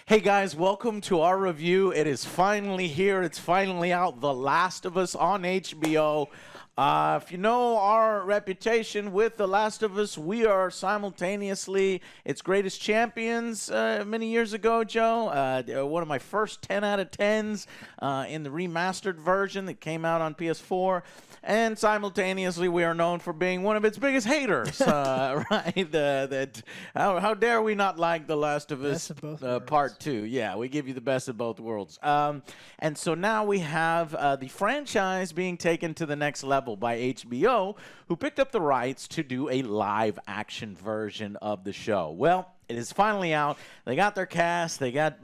Hey guys, welcome to our review. It is finally here. It's finally out. The Last of Us on HBO. If you know our reputation with The Last of Us, we are simultaneously its greatest champions many years ago, Joe. One of my first 10 out of 10s in the remastered version that came out on PS4. And simultaneously, we are known for being one of its biggest haters, right? How dare we not like The Last of Us Part 2? Yeah, we give you the best of both worlds. And so now we have the franchise being taken to the next level by HBO, who picked up the rights to do a live-action version of the show. Well, it is finally out. They got their cast. They got,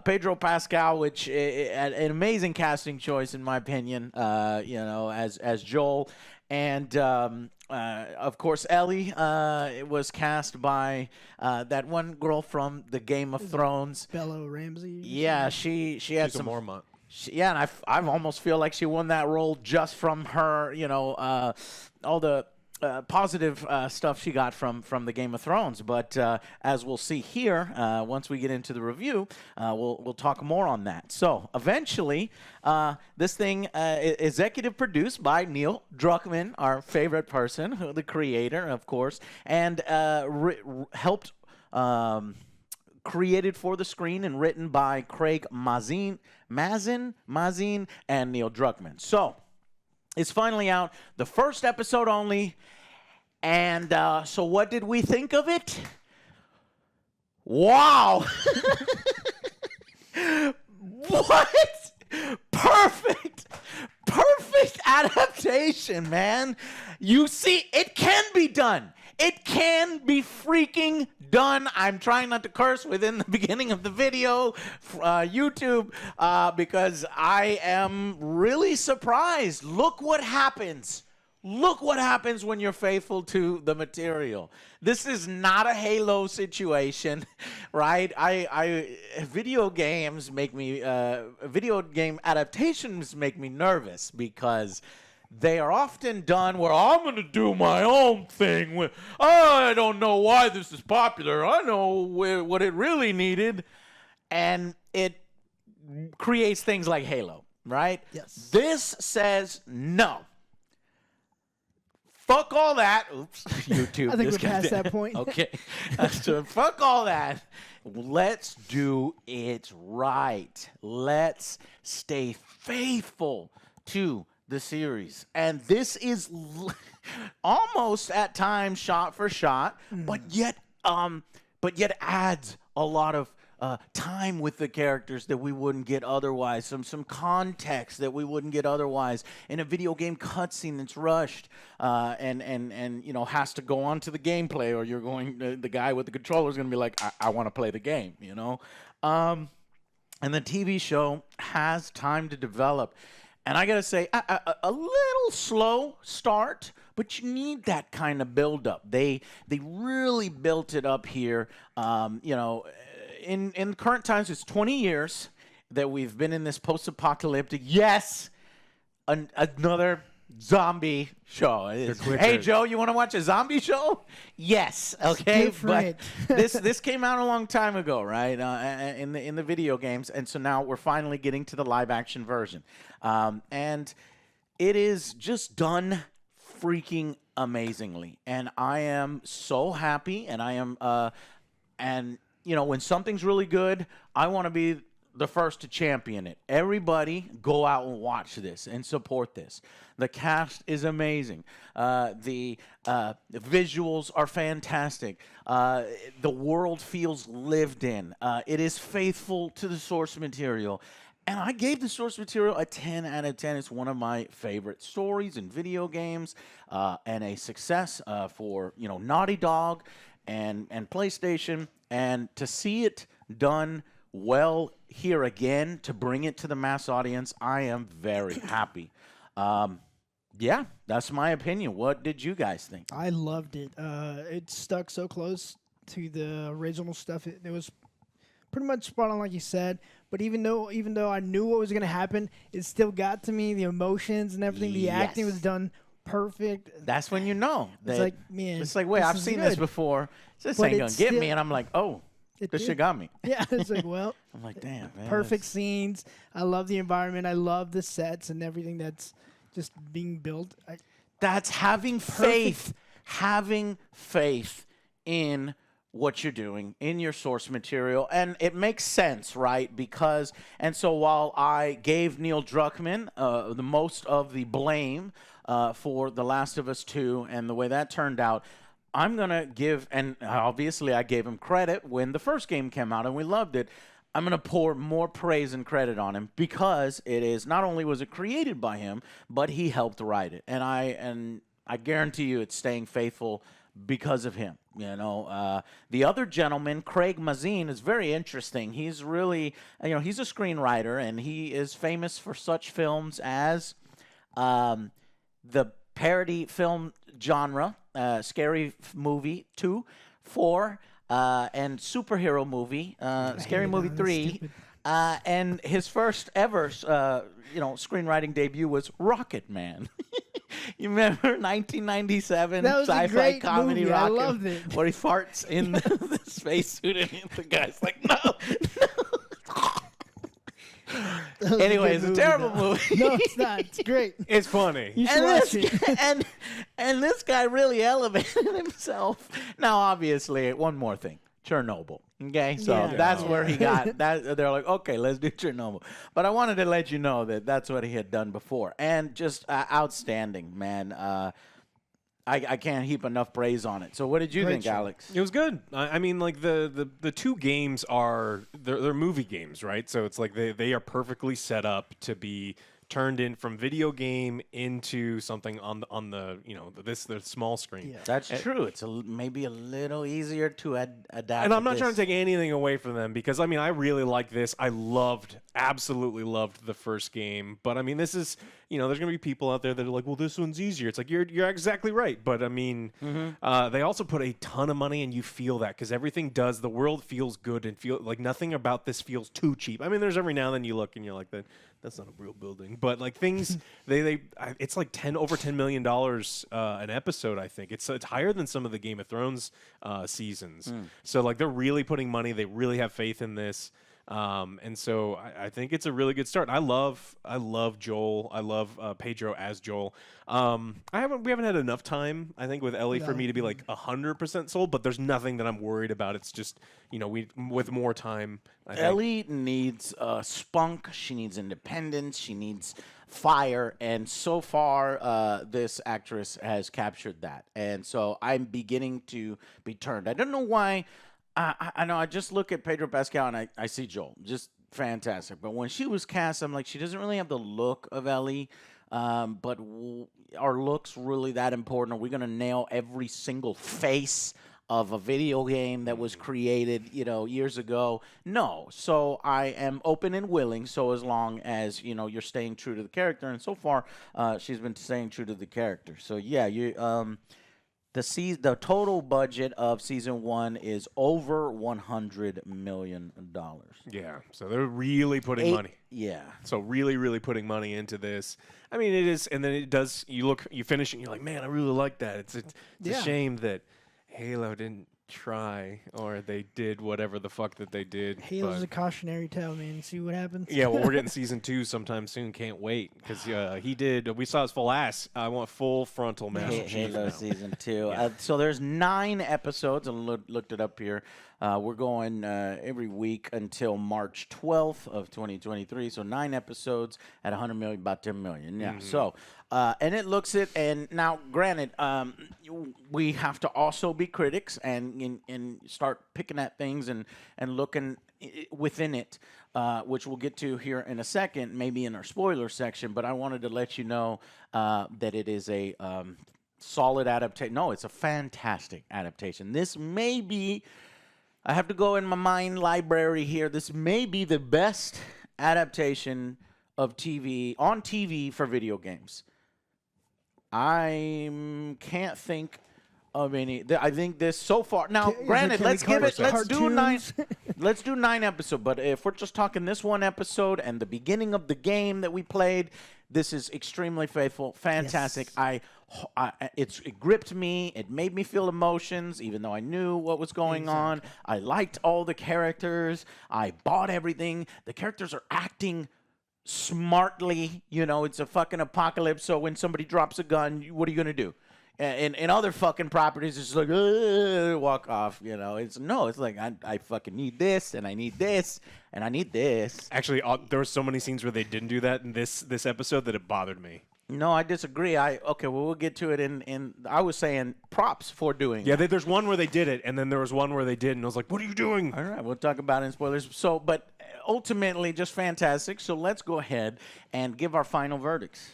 Pedro Pascal, which an amazing casting choice in my opinion. As Joel, and of course Ellie was cast by that one girl from the Game of Thrones, Bella Ramsey. Yeah, she had some Mormont. Yeah, and I almost feel like she won that role just from her, all the positive stuff she got from the Game of Thrones. But as we'll see here, once we get into the review, we'll talk more on that. So eventually, this thing is executive produced by Neil Druckmann, our favorite person, the creator, of course, and helped. Created for the screen and written by Craig Mazin, and Neil Druckmann. So, it's finally out. The first episode only. And so what did we think of it? Wow! What? Perfect adaptation, man. You see, it can be done. It can be freaking done. I'm trying not to curse within the beginning of the video, YouTube, because I am really surprised. Look what happens. Look what happens when you're faithful to the material. This is not a Halo situation, right? Video games make me, video game adaptations make me nervous because they are often done where I'm going to do my own thing. I don't know why this is popular. I know what it really needed. And it creates things like Halo, right? Yes. This says no. Fuck all that. Oops, YouTube. I think we're past that point. Okay. So fuck all that. Let's do it right. Let's stay faithful to the series. And this is almost at times shot for shot, but yet adds a lot of time with the characters that we wouldn't get otherwise, some context that we wouldn't get otherwise in a video game cutscene that's rushed and has to go on to the gameplay, or you're going the guy with the controller is going to be like, I want to play the game, and the TV show has time to develop. And I got to say, a little slow start, but you need that kind of build-up. They really built it up here. In current times, it's 20 years that we've been in this post-apocalyptic, yes, another zombie show. Hey, Joe, you want to watch a zombie show? Yes, okay. But this came out a long time ago, right? In the video games, and so now we're finally getting to the live-action version, and it is just done freaking amazingly, and I am so happy, and I am when something's really good, I want to be the first to champion it. Everybody go out and watch this and support this. The cast is amazing. The visuals are fantastic. The world feels lived in. It is faithful to the source material. And I gave the source material a 10 out of 10. It's one of my favorite stories in video games, and a success for Naughty Dog and PlayStation. And to see it done well here again, to bring it to the mass audience, I am very happy. Yeah, that's my opinion. What did you guys think? I loved it. It stuck so close to the original stuff. It was pretty much spot on, like you said. But even though I knew what was going to happen, it still got to me. The emotions and everything. The acting was done perfect. That's when you know. It's like, man. It's like, wait, I've seen this before. This ain't going to get me. And I'm like, oh, This shit got me. Yeah, it's like, well, I'm like, damn, man. perfect scenes. I love the environment. I love the sets and everything that's just being built. That's having faith. Having faith in what you're doing, in your source material. And it makes sense, right? Because, and so while I gave Neil Druckmann the most of the blame for The Last of Us 2 and the way that turned out, I'm going to give, and obviously I gave him credit when the first game came out and we loved it. I'm going to pour more praise and credit on him because it is, not only was it created by him, but he helped write it. And I guarantee you it's staying faithful because of him. You know, the other gentleman, Craig Mazin, is very interesting. He's really, he's a screenwriter, and he is famous for such films as the parody film genre, Scary Movie 2, 4, and superhero movie, Scary Movie 3. And his first ever, screenwriting debut was Rocket Man. You remember 1997 sci-fi comedy movie. Rocket, I loved it. where he farts in the spacesuit and the guy's like, no. Anyways, it's a terrible movie. No, it's not. It's great. It's funny. You should watch it. And this guy really elevated himself. Now, obviously, one more thing. Chernobyl. Okay, so Yeah. that's where he got that. They're like, okay, let's do Chernobyl. But I wanted to let you know that that's what he had done before, and just outstanding, man. I can't heap enough praise on it. So, what did you think, Alex? It was good. I mean, like the two games they're movie games, right? So it's like they are perfectly set up to be turned in from video game into something on the the small screen. Yeah. That's true. It's maybe a little easier to adapt. And I'm not trying to take anything away from them because I mean I really like this. I absolutely loved the first game. But I mean this is there's gonna be people out there that are like, well, this one's easier. It's like you're exactly right. But I mean, they also put a ton of money, and you feel that because everything does. The world feels good and feel like nothing about this feels too cheap. I mean, there's every now and then you look and you're like that's not a real building, but like things, it's like over $10 million an episode. I think it's higher than some of the Game of Thrones seasons. So like they're really putting money. They really have faith in this, and so I think it's a really good start. I love Joel. I love Pedro as Joel. We haven't had enough time, I think, with Ellie for me to be like 100% sold. But there's nothing that I'm worried about. It's just with more time. Ellie needs spunk. She needs independence. She needs fire. And so far, this actress has captured that. And so I'm beginning to be turned. I don't know why. I know I just look at Pedro Pascal and I see Joel. Just fantastic. But when she was cast, I'm like, she doesn't really have the look of Ellie. But are looks really that important? Are we going to nail every single face of a video game that was created, years ago? No. So I am open and willing. So as long as, you're staying true to the character. And so far, she's been staying true to the character. So yeah, the total budget of season 1 is over $100 million. Yeah, so they're really putting money. Yeah. So really, really putting money into this. I mean, it is, and then it does. You finish it, and you're like, man, I really like that. It's a shame that Halo didn't try, or they did whatever the fuck that they did. Halo's a cautionary tale, man. See what happens. Yeah, well, we're getting season 2 sometime soon. Can't wait because he did. We saw his full ass. I want full frontal Master Chief. Halo now. season 2. So there's 9 episodes. I looked it up here. We're going every week until March 12th of 2023. So 9 episodes at $100 million, about $10 million. Yeah. So, and it looks it. And now, granted, we have to also be critics and start picking at things and looking within it, which we'll get to here in a second, maybe in our spoiler section. But I wanted to let you know that it is a solid adaptation. No, it's a fantastic adaptation. This may be. I have to go in my mind library here. This may be the best adaptation of TV for video games. I can't think of any. I think this so far. Now, granted, let's give it. Let's do 9. let's do 9 episodes. But if we're just talking this one episode and the beginning of the game that we played, this is extremely faithful, fantastic. Yes. It gripped me. It made me feel emotions, even though I knew what was going on. I liked all the characters. I bought everything. The characters are acting smartly. You know, it's a fucking apocalypse. So when somebody drops a gun, what are you gonna do? In other fucking properties, it's like walk off. You know, it's like I fucking need this, and I need this, and I need this. Actually, there were so many scenes where they didn't do that in this episode that it bothered me. No, I disagree. We'll get to it in I was saying props for doing Yeah, it. there's one where they did it, and then there was one where they didn't. I was like, what are you doing? All right, we'll talk about it in spoilers. So, but ultimately, just fantastic. So let's go ahead and give our final verdicts.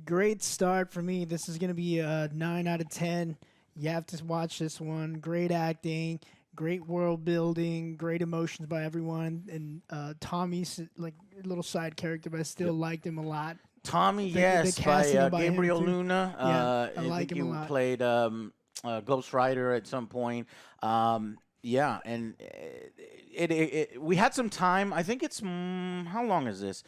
Great start for me. This is going to be a 9 out of 10. You have to watch this one. Great acting, great world building, great emotions by everyone. And Tommy's like a little side character, but I still liked him a lot. Tommy, The yes, casting by him Gabriel too. Luna. Yeah, I like think him a you lot. played Ghost Rider at some point. Yeah, and we had some time. I think it's, how long is this?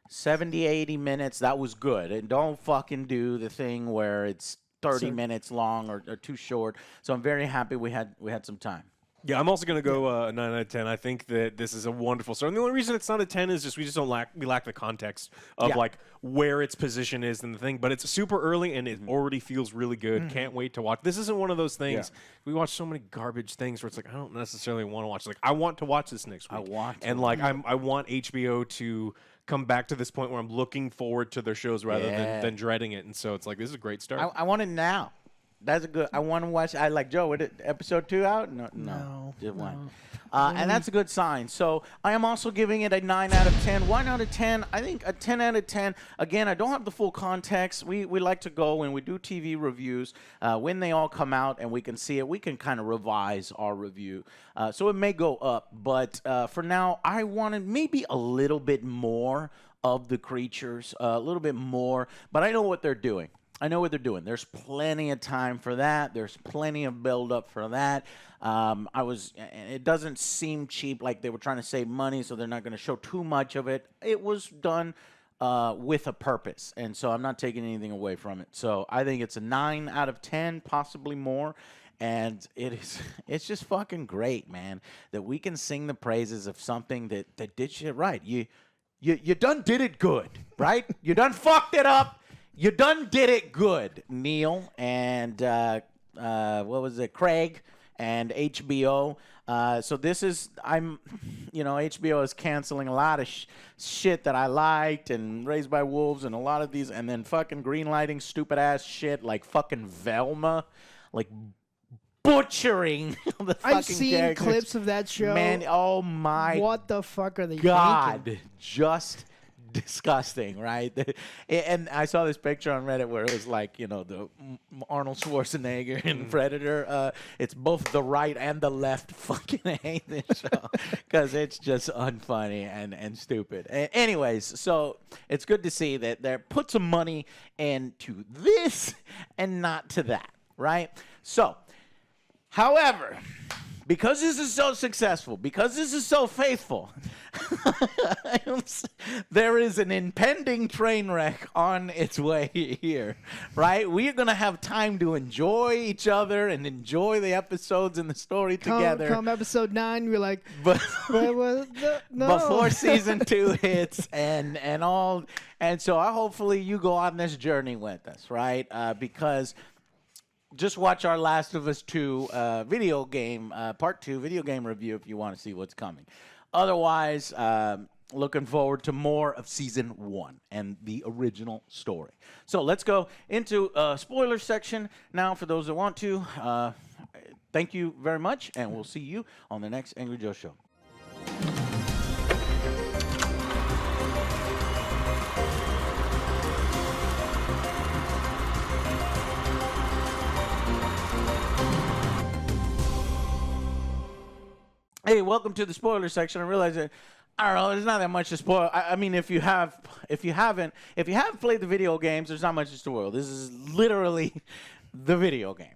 70, 80 minutes. That was good. And don't fucking do the thing where it's 30 minutes long or too short. So I'm very happy we had some time. Yeah, I'm also going to go a 9 out of 10. I think that this is a wonderful story. And the only reason it's not a 10 is just we lack the context of like where its position is in the thing. But it's super early and it already feels really good. Can't wait to watch. This isn't one of those things. Yeah. We watch so many garbage things where it's like I don't necessarily want to watch. Like I want to watch this next week. I want HBO to come back to this point where I'm looking forward to their shows rather than dreading it. And so it's like this is a great start. I want it now. That's a good. I want to watch. I like Joe. What episode 2 out? No, just one. And that's a good sign. So I am also giving it a 9 out of 10. 1 out of 10. I think a 10 out of 10. Again, I don't have the full context. We like to go when we do TV reviews when they all come out and we can see it. We can kind of revise our review. So it may go up, but for now, I wanted maybe a little bit more of the creatures, a little bit more. But I know what they're doing. There's plenty of time for that. There's plenty of build-up for that. It doesn't seem cheap, like they were trying to save money, so they're not going to show too much of it. It was done with a purpose, and so I'm not taking anything away from it. So I think it's a 9 out of 10, possibly more. And it's just fucking great, man, that we can sing the praises of something that did shit right. You done did it good, right? You done fucked it up. You done did it good, Neil and what was it, Craig and HBO. So this is HBO is canceling a lot of shit that I liked and Raised by Wolves and a lot of these, and then fucking greenlighting stupid ass shit like fucking Velma, like butchering the fucking I've seen characters. clips of that show. Man, oh my what the fuck are they God, thinking? just disgusting, right? And I saw this picture on Reddit where it was like, the Arnold Schwarzenegger in Predator. It's both the right and the left fucking hate this show because it's just unfunny and stupid. Anyways, so it's good to see that they put some money into this and not to that, right? So, however, because this is so successful, because this is so faithful, there is an impending train wreck on its way here, right? We are going to have time to enjoy each other and enjoy the episodes and the story together. Come episode 9, we're like, But no. before season 2 hits and all. And so hopefully you go on this journey with us, right? Because just watch our Last of Us 2 video game, part 2 video game review if you want to see what's coming. Otherwise, looking forward to more of season 1 and the original story. So let's go into spoiler section now for those that want to. Thank you very much, and we'll see you on the next Angry Joe show. Hey, welcome to the spoiler section. I realize that I don't know. There's not that much to spoil. I mean, if you haven't played the video games, there's not much to spoil. This is literally the video game.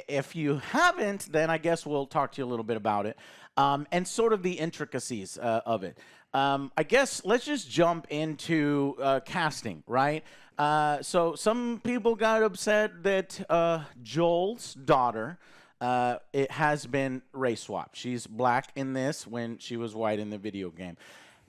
If you haven't, then I guess we'll talk to you a little bit about it and sort of the intricacies of it. I guess let's just jump into casting, right? So some people got upset that Joel's daughter it has been race swapped. She's black in this when she was white in the video game.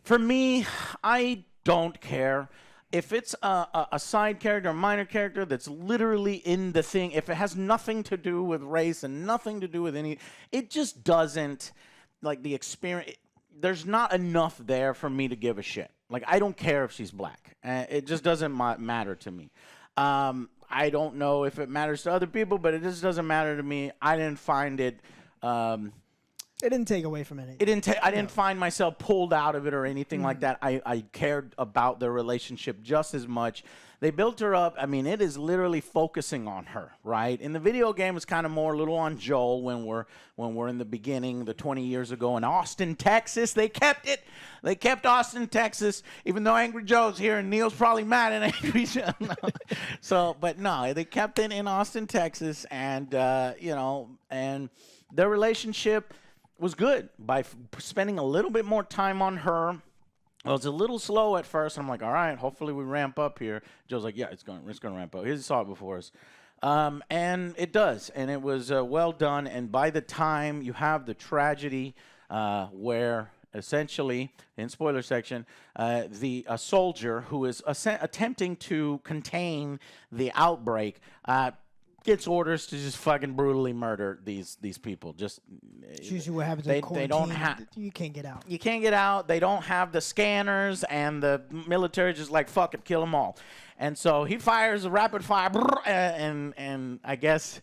For me, I don't care. If it's a side character, a minor character that's literally in the thing, if it has nothing to do with race and nothing to do with any, it just doesn't, like the experience, there's not enough there for me to give a shit. Like, I don't care if she's black. It just doesn't matter to me. I don't know if it matters to other people, but it just doesn't matter to me. I didn't find it... It didn't take away from anything. It didn't. I didn't find myself pulled out of it or anything like that. I cared about their relationship just as much. They built her up. I mean, it is literally focusing on her, right? In the video game, it's kind of more a little on Joel when we're in the beginning, the 20 years ago in Austin, Texas. They kept it. They kept Austin, Texas, even though AngryJoe's here and Neil's probably mad at AngryJoe. No. But no, they kept it in Austin, Texas, and and their relationship was good by spending a little bit more time on her. Well, it's a little slow at first. I'm like, all right, hopefully we ramp up here. Joe's like, yeah, it's going to ramp up. He saw it before us. And it does. And it was well done. And by the time you have the tragedy where essentially, in spoiler section, a soldier who is attempting to contain the outbreak gets orders to just fucking brutally murder these people. Just it's usually what happens in quarantine. They don't have. You can't get out. You can't get out. They don't have the scanners, and the military just like fuck it, kill them all. And so he fires a rapid fire, and I guess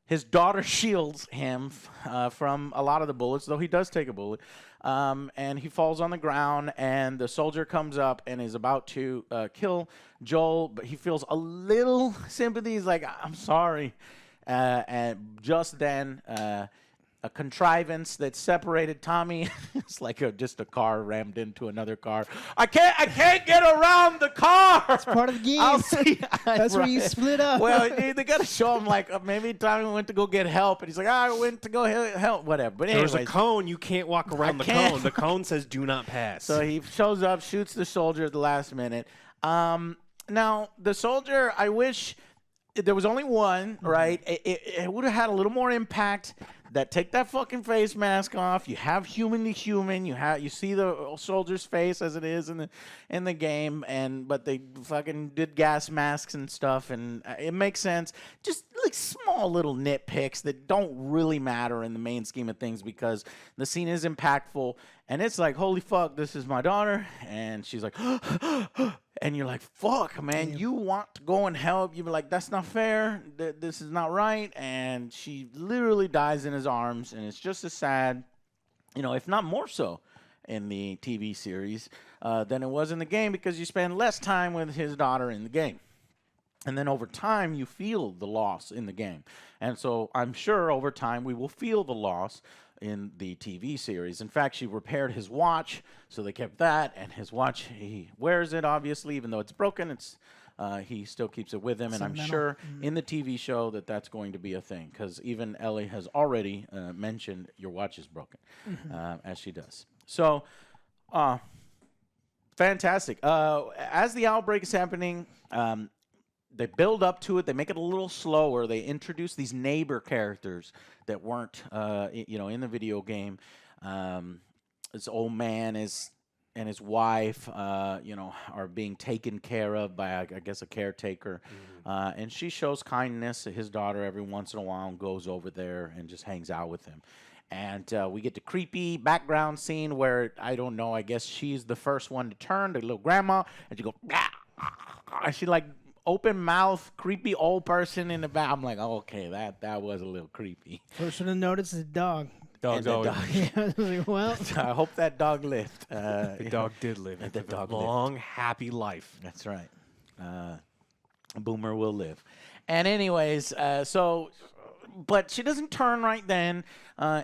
his daughter shields him from a lot of the bullets, though he does take a bullet. And he falls on the ground, and the soldier comes up and is about to kill Joel, but he feels a little sympathy. He's like, I'm sorry. And just then, a contrivance that separated Tommy. It's like just a car rammed into another car. I can't get around the car. It's part of the game. That's where you split up. Well, they got to show him like maybe Tommy went to go get help, and he's like, I went to go help, whatever. But anyways, there's a cone. You can't walk around the cone. The cone says do not pass. So he shows up, shoots the soldier at the last minute. Now the soldier, I wish there was only one, right? It would have had a little more impact. Take that fucking face mask off. You have human to human. You see the soldier's face as it is in the game, but they fucking did gas masks and stuff, and it makes sense. Just like small little nitpicks that don't really matter in the main scheme of things because the scene is impactful, and it's like, holy fuck, this is my daughter, and she's like, and you're like, fuck, man, you want to go and help. You're like, that's not fair. This is not right. And she literally dies in his arms. And it's just as sad, if not more so in the TV series than it was in the game because you spend less time with his daughter in the game. And then over time, you feel the loss in the game. And so I'm sure over time we will feel the loss in the TV series. In fact, she repaired his watch, so they kept that. And his watch, he wears it, obviously, even though it's broken. He still keeps it with him. And I'm sure in the TV show that's going to be a thing because even Ellie has already mentioned your watch is broken, as she does. So, fantastic. As the outbreak is happening, they build up to it. They make it a little slower. They introduce these neighbor characters that weren't, in the video game. This old man and his wife, are being taken care of by, I guess, a caretaker. And she shows kindness to his daughter every once in a while and goes over there and just hangs out with him. And we get the creepy background scene where, I don't know, I guess she's the first one to turn, the little grandma, and she goes, and she like, open mouth, creepy old person in the back. I'm like, oh, okay, that was a little creepy. First one to notice is the dog. Dog. Yeah, well, I hope that dog lived. The dog did live. The dog long, happy life. That's right. Boomer will live. And anyways, but she doesn't turn right then.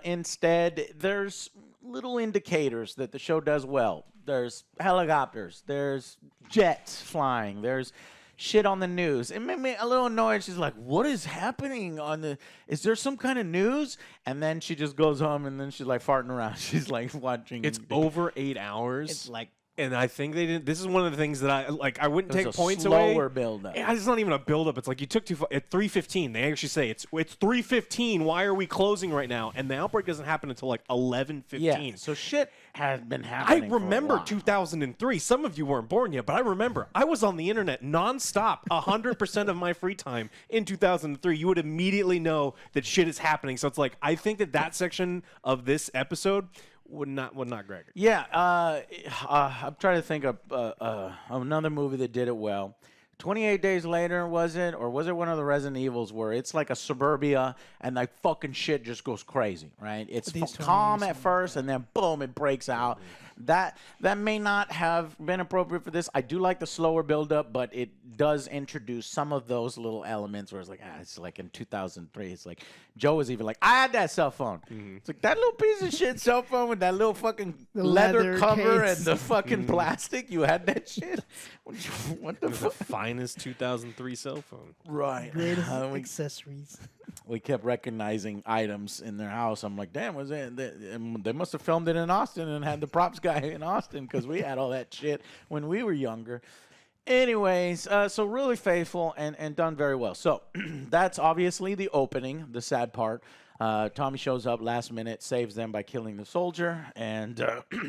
Instead, there's little indicators that the show does well. There's helicopters. There's jets flying. There's shit on the news. It made me a little annoyed. She's like, what is happening on the, is there some kind of news? And then she just goes home and then she's like farting around. She's like watching. It's over 8 hours. It's like, and I think they didn't. This is one of the things that I like. I wouldn't take points away. Slower build up. It's not even a build up. It's like you took too far. At 3:15, they actually say it's 3:15. Why are we closing right now? And the outbreak doesn't happen until like 11:15. Yeah. So shit has been happening. I remember for a while. 2003. Some of you weren't born yet, but I remember I was on the internet nonstop, 100% of my free time in 2003. You would immediately know that shit is happening. So it's like I think that section of this episode would not Gregor. Yeah, I'm trying to think of another movie that did it well. 28 Days Later, was it? Or was it one of the Resident Evils where it's like a suburbia and like fucking shit just goes crazy, right? It's calm at first and then boom, it breaks out. That may not have been appropriate for this. I do like the slower build-up, but it does introduce some of those little elements where it's like, it's like in 2003. It's like, Joe was even like, I had that cell phone. It's like, that little piece of shit cell phone with that little fucking leather cover case. and the fucking plastic. You had that shit? What the fuck? The finest 2003 cell phone. Right. Greatest accessories. We kept recognizing items in their house. I'm like, damn, was it? They must have filmed it in Austin and had the props guy in Austin because we had all that shit when we were younger. Anyways, so really faithful and done very well. So that's obviously the opening, the sad part. Tommy shows up last minute, saves them by killing the soldier, and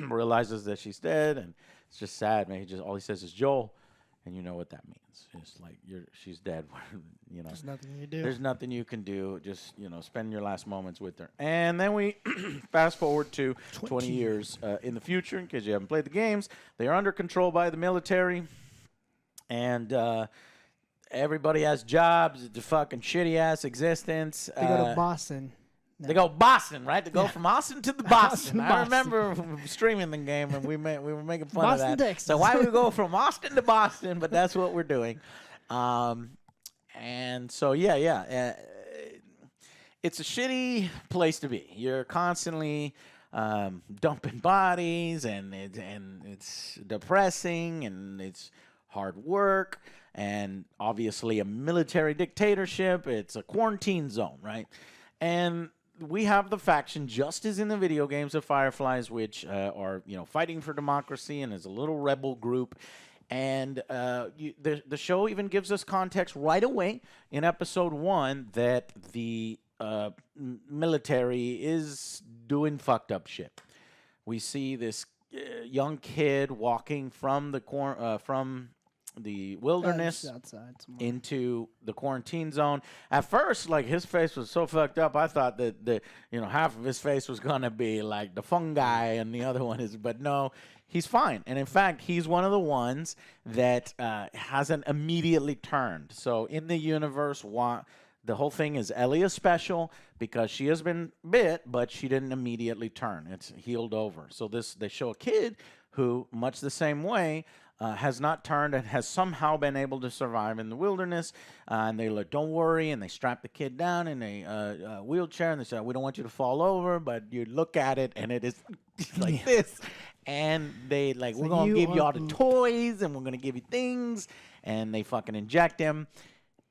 realizes that she's dead. And it's just sad, man. All he says is Joel, and you know what that means. It's like she's dead. You know, There's nothing you do. There's nothing you can do. Just spend your last moments with her. And then we fast forward to 20 years in the future, in case you haven't played the games. They are under control by the military. And everybody has jobs. It's a fucking shitty-ass existence. They go to Boston. They go Boston, right? They go from Austin to the Boston. I Boston. remember streaming the game, and we were making fun Boston, of that. Texas. So why we go from Austin to Boston, but that's what we're doing. And so, it's a shitty place to be. You're constantly dumping bodies, and it's depressing, and it's hard work, and obviously a military dictatorship. It's a quarantine zone, right? And we have the faction, just as in the video games of Fireflies, which are fighting for democracy and is a little rebel group. And the show even gives us context right away in episode 1 that the military is doing fucked up shit. We see this young kid walking from the wilderness into the quarantine zone. At first, like, his face was so fucked up, I thought that half of his face was gonna be like the fungi and the other one is, but no, he's fine. And in fact, he's one of the ones that hasn't immediately turned. So in the universe, the whole thing is Ellia's special because she has been bit, but she didn't immediately turn. It's healed over. So they show a kid who, much the same way, has not turned and has somehow been able to survive in the wilderness. And they like, don't worry, and they strap the kid down in a wheelchair, and they say, we don't want you to fall over, but you look at it, and it is like this. And they like, we're going to give you all the toys, and we're going to give you things. And they fucking inject him.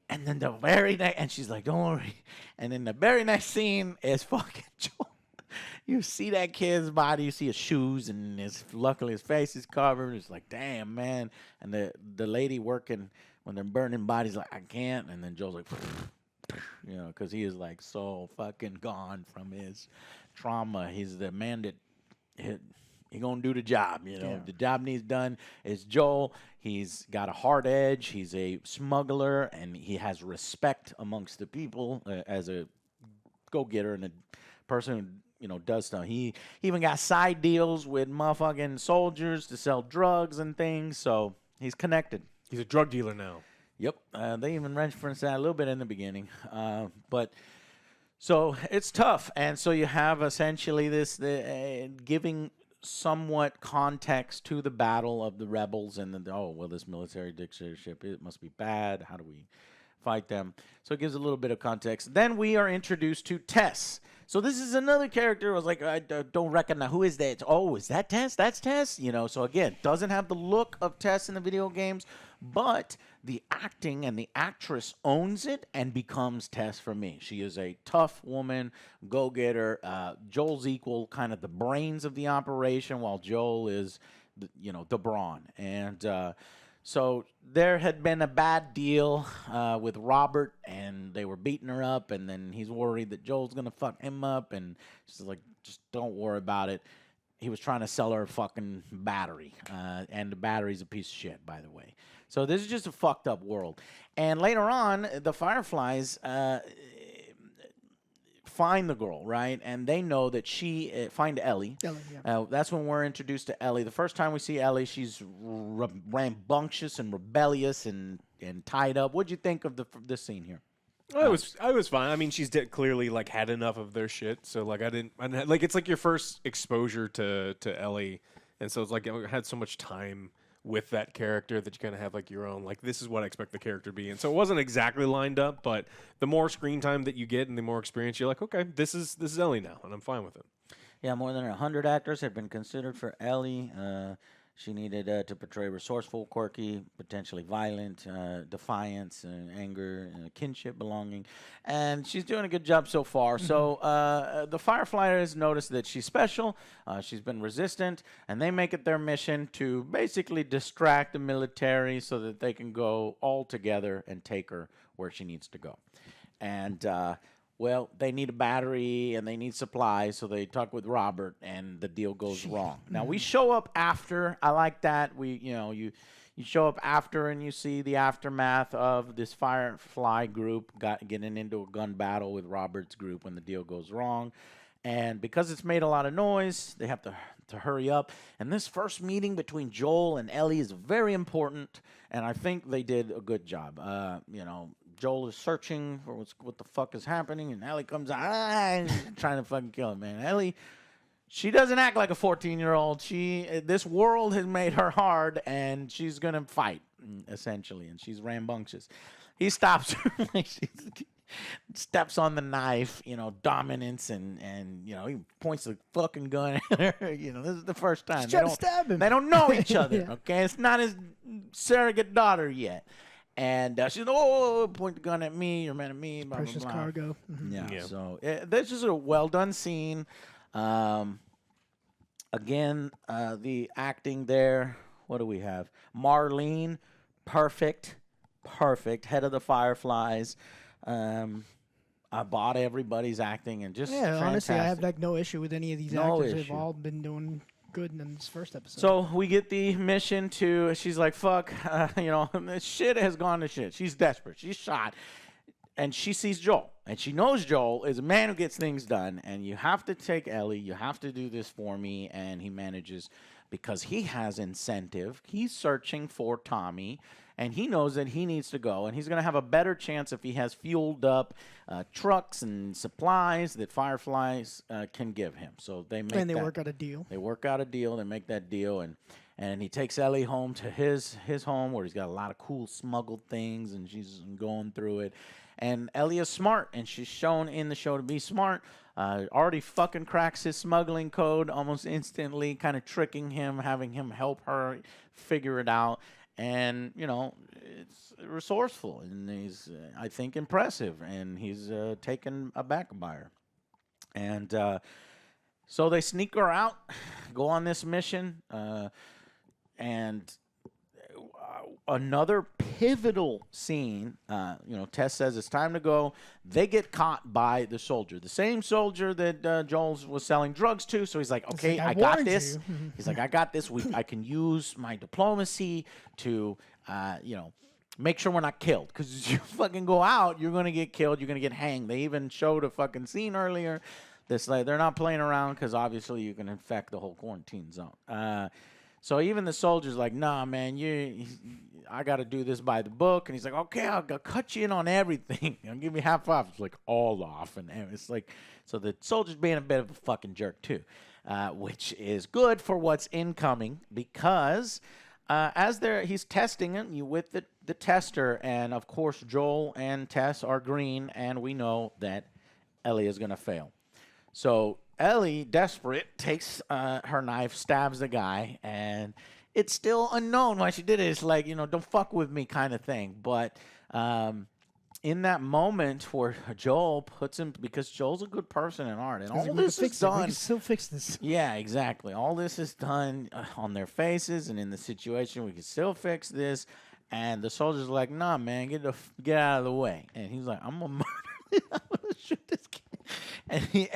And then the very next, and she's like, don't worry. And then the very next scene is fucking Joel. You see that kid's body, you see his shoes, and luckily his face is covered. It's like, damn, man. And the lady working when they're burning bodies, like, I can't. And then Joel's like, because he is like so fucking gone from his trauma. He's the man that he gonna do the job. The job needs done. It's Joel. He's got a hard edge. He's a smuggler, and he has respect amongst the people as a go-getter and a person who does stuff. He even got side deals with motherfucking soldiers to sell drugs and things. So he's connected. He's a drug dealer now. Yep. They even referenced that a little bit in the beginning. But so it's tough. And so you have essentially this giving somewhat context to the battle of the rebels and this military dictatorship, it must be bad. How do we fight them. So it gives a little bit of context. Then we are introduced to Tess. So this is another character. I was like, I don't recognize. Who is that? Oh, is that Tess? That's Tess? You know, so again, doesn't have the look of Tess in the video games, but the acting and the actress owns it and becomes Tess for me. She is a tough woman, go-getter. Joel's equal, kind of the brains of the operation, while Joel is, the brawn. And so there had been a bad deal with Robert, and they were beating her up, and then he's worried that Joel's going to fuck him up, and she's like, just don't worry about it. He was trying to sell her a fucking battery, and the battery's a piece of shit, by the way. So this is just a fucked up world. And later on, the Fireflies find the girl, right? And they know that find Ellie. Ellie, yeah. That's when we're introduced to Ellie. The first time we see Ellie, she's rambunctious and rebellious and tied up. What'd you think of this scene here? I was fine. I mean, she's clearly like had enough of their shit. So like I didn't like it's like your first exposure to Ellie, and so it's like I had so much time with that character that you kind of have like your own, like, this is what I expect the character to be. And so it wasn't exactly lined up, but the more screen time that you get and the more experience, you're like, okay, this is Ellie now, and I'm fine with it. Yeah, more than 100 actors have been considered for Ellie. She needed to portray resourceful, quirky, potentially violent, defiance, anger, kinship, belonging. And she's doing a good job so far. So the Fireflies notice that she's special. She's been resistant. And they make it their mission to basically distract the military so that they can go all together and take her where she needs to go. And well, they need a battery and they need supplies, so they talk with Robert, and the deal goes wrong. Now we show up after. I like that. You show up after and you see the aftermath of this Firefly group getting into a gun battle with Robert's group when the deal goes wrong, and because it's made a lot of noise, they have to hurry up. And this first meeting between Joel and Ellie is very important, and I think they did a good job. Joel is searching for what the fuck is happening, and Ellie comes out trying to fucking kill him, man. Ellie, she doesn't act like a 14-year-old. This world has made her hard, and she's going to fight, essentially, and she's rambunctious. He stops her. She steps on the knife, dominance, and he points the fucking gun at her. This is the first time. She's trying to stab him. They don't know each other, Yeah. okay? It's not his surrogate daughter yet. And she's point the gun at me, you're mad at me, blah, Precious blah, blah. cargo. Mm-hmm. Yeah, so this is a well-done scene. Again, the acting there, what do we have? Marlene, perfect, head of the Fireflies. I bought everybody's acting and just fantastic. Honestly, I have like no issue with any of these No actors. issue. They've all been doing good in this first episode. So we get the mission she's like, fuck, shit has gone to shit. She's desperate. She's shot. And she sees Joel. And she knows Joel is a man who gets things done. And you have to take Ellie. You have to do this for me. And he manages because he has incentive. He's searching for Tommy. And he knows that he needs to go. And he's going to have a better chance if he has fueled up trucks and supplies that Fireflies can give him. So they work out a deal. They work out a deal. They make that deal. And he takes Ellie home to his home where he's got a lot of cool smuggled things. And she's going through it. And Ellie is smart. And she's shown in the show to be smart. Already fucking cracks his smuggling code almost instantly. Kind of tricking him. Having him help her figure it out. And, it's resourceful, and he's, I think, impressive, and he's taken aback by her. And so they sneak her out, go on this mission, and another pivotal scene, Tess says it's time to go. They get caught by the soldier, the same soldier that Joel was selling drugs to. So he's like, okay, I got this. He's like, I got this. I can use my diplomacy to, make sure we're not killed. Because you fucking go out, you're going to get killed. You're going to get hanged. They even showed a fucking scene earlier. This, like, they're not playing around because obviously you can infect the whole quarantine zone. So even the soldier's like, nah, man, I got to do this by the book. And he's like, okay, I'll cut you in on everything. I'll give you half off. It's like all off. And it's like, so the soldier's being a bit of a fucking jerk too, which is good for what's incoming because he's testing it with the tester, and of course Joel and Tess are green, and we know that Ellie is gonna fail. So Ellie, desperate, takes her knife, stabs the guy, and it's still unknown why she did it. It's like, don't fuck with me kind of thing. But in that moment where Joel puts him, because Joel's a good person in art, and all this is done. We can still fix this. Yeah, exactly. All this is done on their faces and in the situation. We can still fix this. And the soldier's like, nah, man, get out of the way. And he's like, I'm going to murder I'm going to shoot this kid.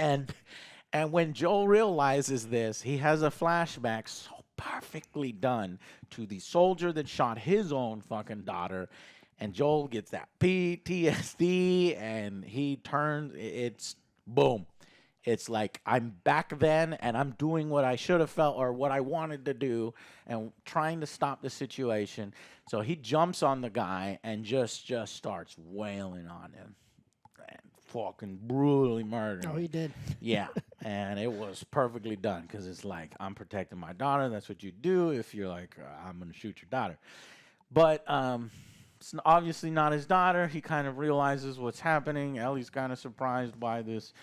And when Joel realizes this, he has a flashback so perfectly done to the soldier that shot his own fucking daughter. And Joel gets that PTSD, and he turns, it's boom. It's like, I'm back then, and I'm doing what I should have felt or what I wanted to do and trying to stop the situation. So he jumps on the guy and just starts wailing on him and fucking brutally murdering him. Oh, he did. Yeah, and it was perfectly done because it's like, I'm protecting my daughter. That's what you do if you're like, I'm going to shoot your daughter. But it's obviously not his daughter. He kind of realizes what's happening. Ellie's kind of surprised by this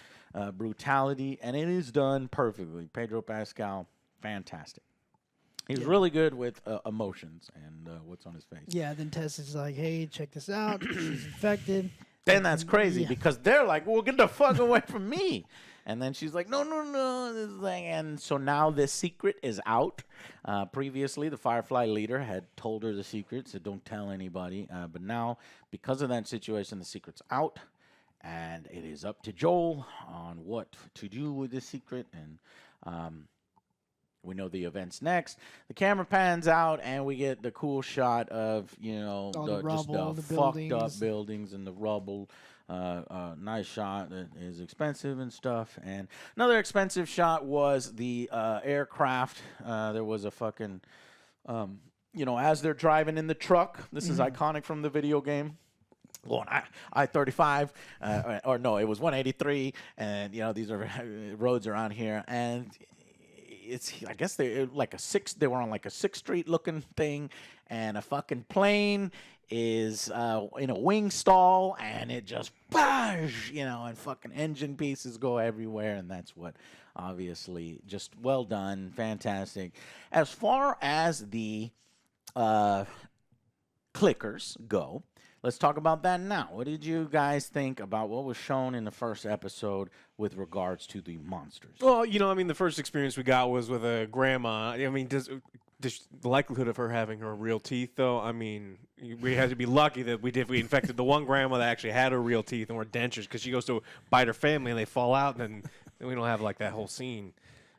brutality, and it is done perfectly. Pedro Pascal, fantastic. He's really good with emotions and what's on his face. Yeah, then Tess is like, hey, check this out. She's infected. Then that's crazy because they're like, well, get the fuck away from me. And then she's like, no. This thing. And so now this secret is out. Previously, the Firefly leader had told her the secret, so don't tell anybody. But now, because of that situation, the secret's out. And it is up to Joel on what to do with this secret. And we know the events next. The camera pans out, and we get the cool shot of, the rubble, just the fucked up buildings and the rubble. Nice shot that is expensive and stuff. And another expensive shot was the aircraft. There was a fucking, as they're driving in the truck. This is iconic from the video game. Going I-35, or no, it was 183, and these are roads around here, and I guess they were on like a 6th Street looking thing, and a fucking plane is in a wing stall, and it just and fucking engine pieces go everywhere, and that's what obviously just well done, fantastic. As far as the clickers go, let's talk about that now. What did you guys think about what was shown in the first episode with regards to the monsters? Well, the first experience we got was with a grandma. I mean, does the likelihood of her having her real teeth, though? I mean, we had to be lucky that we infected the one grandma that actually had her real teeth and were dentures, because she goes to bite her family and they fall out, and then we don't have like that whole scene.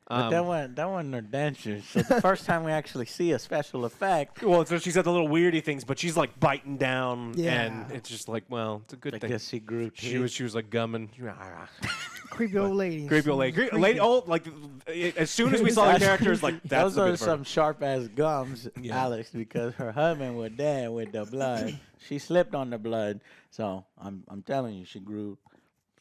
But that wasn't her dentures. So the first time we actually see a special effect. Well, so she's got the little weirdy things, but she's like biting down, Yeah. and it's just like, well, it's a good I thing. guess she grew teeth. She was like gumming. Creepy old lady. Creepy old lady. Lady, as soon as we saw the characters, like, that's Those are some sharp ass gums, Yeah. Alex, because her husband was dead with the blood. She slipped on the blood, so I'm telling you, she grew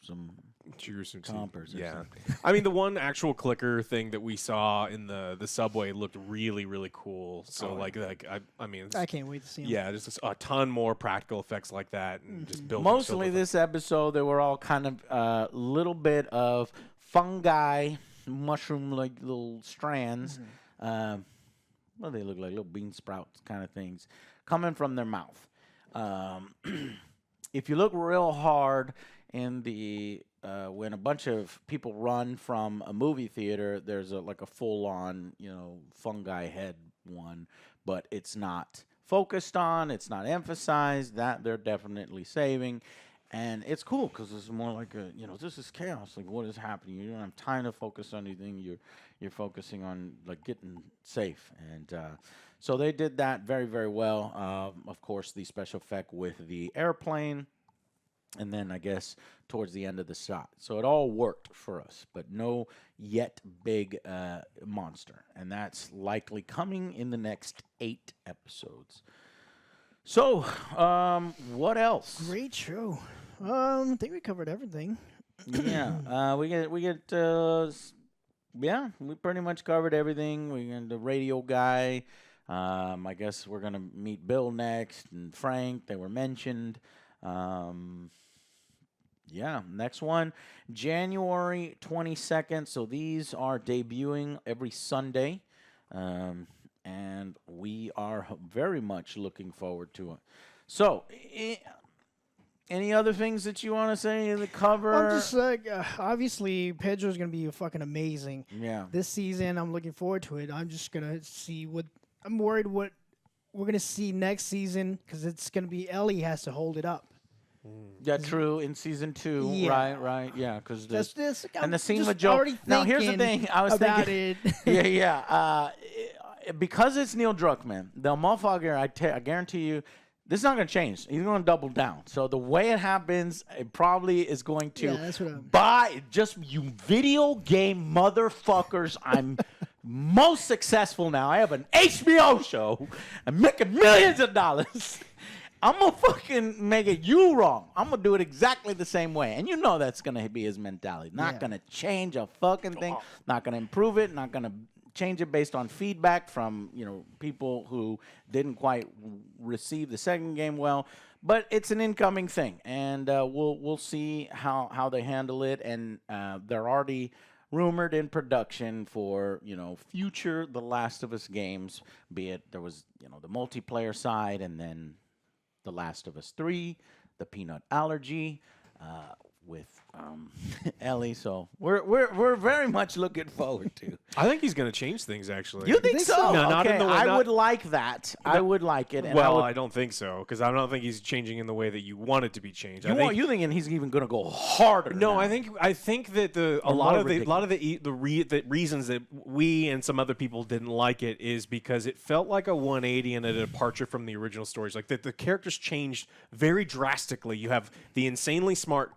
some chompers. Or Yeah. something. I mean, the one actual clicker thing that we saw in the subway looked really, really cool. So I mean, I can't wait to see him. yeah, just a ton more practical effects like that, and just building. Mostly this episode, they were all kind of a little bit of fungi, mushroom-like little strands. What do they look like? Little bean sprouts kind of things coming from their mouth. If you look real hard in the when a bunch of people run from a movie theater, there's a full-on fungi head one, but it's not focused on, it's not emphasized. That they're definitely saving, and it's cool because it's more like this is chaos. Like, what is happening? You don't have time to focus on anything. You're focusing on like getting safe, and so they did that very, very well. Of course, the special effect with the airplane. And then I guess towards the end of the shot. So it all worked for us, but no yet big monster. And that's likely coming in the next 8 episodes. So, what else? Great show. I think we covered everything. Yeah, we pretty much covered everything. We got the radio guy. I guess we're gonna meet Bill next and Frank. They were mentioned. Yeah, next one, January 22nd. So these are debuting every Sunday. And we are very much looking forward to it. So, any other things that you want to say in the cover? I'm just like, obviously, Pedro's going to be fucking amazing. Yeah. This season, I'm looking forward to it. I'm just going to see I'm worried what we're going to see next season because it's going to be Ellie has to hold it up. Yeah, true. In season 2, Yeah. right. Yeah, because That's this. and the scene just with Joe. already Now, here's the thinking thing. I was about thinking. it. Yeah. Because it's Neil Druckmann, the motherfucker, I guarantee you, this is not going to change. He's going to double down. So the way it happens, it probably is going to Yeah, that's what I'm- buy just you video game motherfuckers. I'm most successful now. I have an HBO show. I'm making millions of dollars. I'm going to fucking make it you wrong. I'm going to do it exactly the same way. And you know that's going to be his mentality. Not going to change a fucking thing. Not going to improve it. Not going to change it based on feedback from, people who didn't quite receive the second game well. But it's an incoming thing. And we'll see how they handle it. And they're already rumored in production for, future The Last of Us games. Be it there was, the multiplayer side and then The Last of Us 3, the peanut allergy, with Ellie. So we're very much looking forward to. I think he's going to change things, actually. You think so? No, not in the way. I would like that. I would like it. And Well, I don't think so, because I don't think he's changing in the way that you want it to be changed. you thinking he's even going to go harder? No, now. I think that a Or lot more of the reasons that we and some other people didn't like it is because it felt like a 180 and a departure from the original stories. Like the characters changed very drastically. You have the insanely smart,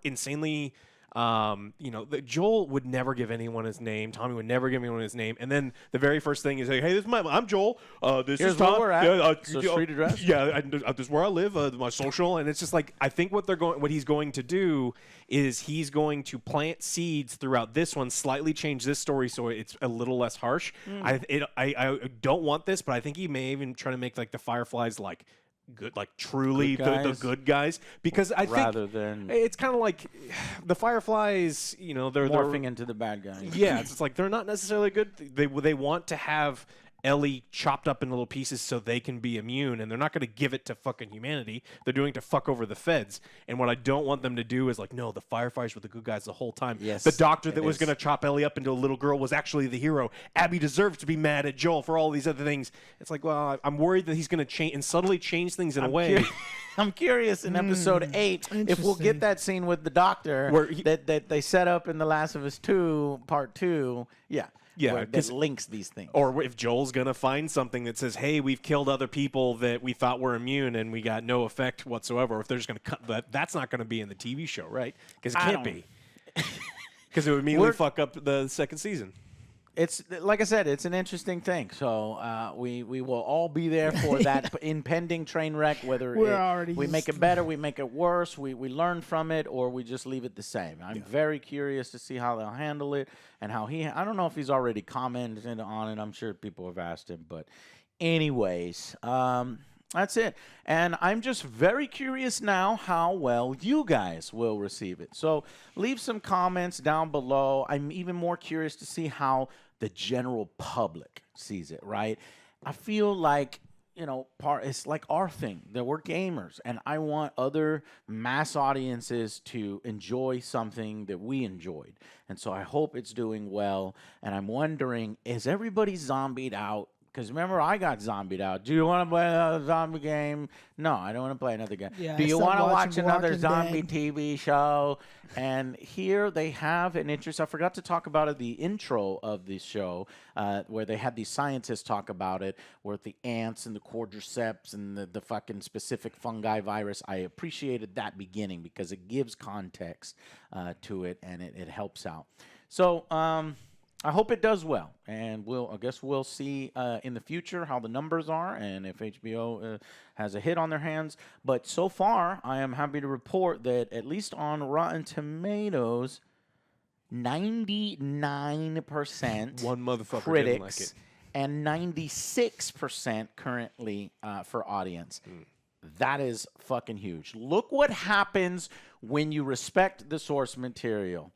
Joel would never give anyone his name. Tommy would never give anyone his name. And then the very first thing is like, "Hey, I'm Joel. This Here's is Tom. where we're at. Yeah, So street address? Yeah, this is where I live. My social." And it's just like, I think what he's going to do is he's going to plant seeds throughout this one, slightly change this story so it's a little less harsh. I don't want this, but I think he may even try to make like the Fireflies like good, like truly the good guys, because I rather think than it's kind of like the Fireflies, they're morphing into the bad guys. Yeah, it's like they're not necessarily good. They want to have Ellie chopped up in little pieces so they can be immune, and they're not going to give it to fucking humanity. They're doing it to fuck over the feds. And what I don't want them to do is like, no, the Fireflies were the good guys the whole time. Yes, the doctor that it was is. going to chop Ellie up into a little girl was actually the hero. Abby deserves to be mad at Joel for all these other things. It's like, well, I'm worried that he's going to change and subtly change things in a way. I'm curious in episode 8 if we'll get that scene with the doctor Where that they set up in The Last of Us 2 Part 2. Yeah, where that links these things. Or if Joel's going to find something that says, hey, we've killed other people that we thought were immune and we got no effect whatsoever. Or if they're just going to cut that, that's not going to be in the TV show, right? Because it can't be. Because it would immediately fuck up the second season. It's like I said, it's an interesting thing. So we will all be there for that impending train wreck. Whether we make it better, we make it worse, we learn from it, or we just leave it the same. I'm very curious to see how they'll handle it and how I don't know if he's already commented on it. I'm sure people have asked him, but anyways, that's it. And I'm just very curious now how well you guys will receive it. So leave some comments down below. I'm even more curious to see how the general public sees it, right? I feel like, it's like our thing, that we're gamers, and I want other mass audiences to enjoy something that we enjoyed. And so I hope it's doing well, and I'm wondering, is everybody zombied out? Because remember, I got zombied out. Do you want to play another zombie game? No, I don't want to play another game. Yeah, Do I you stopped want to watch watching another Walking zombie Dead. TV show? And here they have an interest. I forgot to talk about it, the intro of the show, where they had these scientists talk about it, with the ants and the cordyceps and the fucking specific fungi virus. I appreciated that beginning because it gives context to it, and it helps out. So, I hope it does well, and I guess we'll see in the future how the numbers are and if HBO has a hit on their hands. But so far, I am happy to report that at least on Rotten Tomatoes, 99% One motherfucker critics didn't like it. and 96% currently for audience. That is fucking huge. Look what happens when you respect the source material.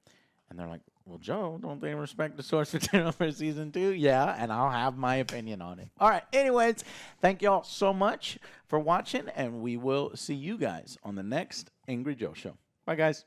And they're like, well, Joe, don't they respect the source material for season 2? Yeah, and I'll have my opinion on it. All right, anyways, thank y'all so much for watching, and we will see you guys on the next Angry Joe show. Bye, guys.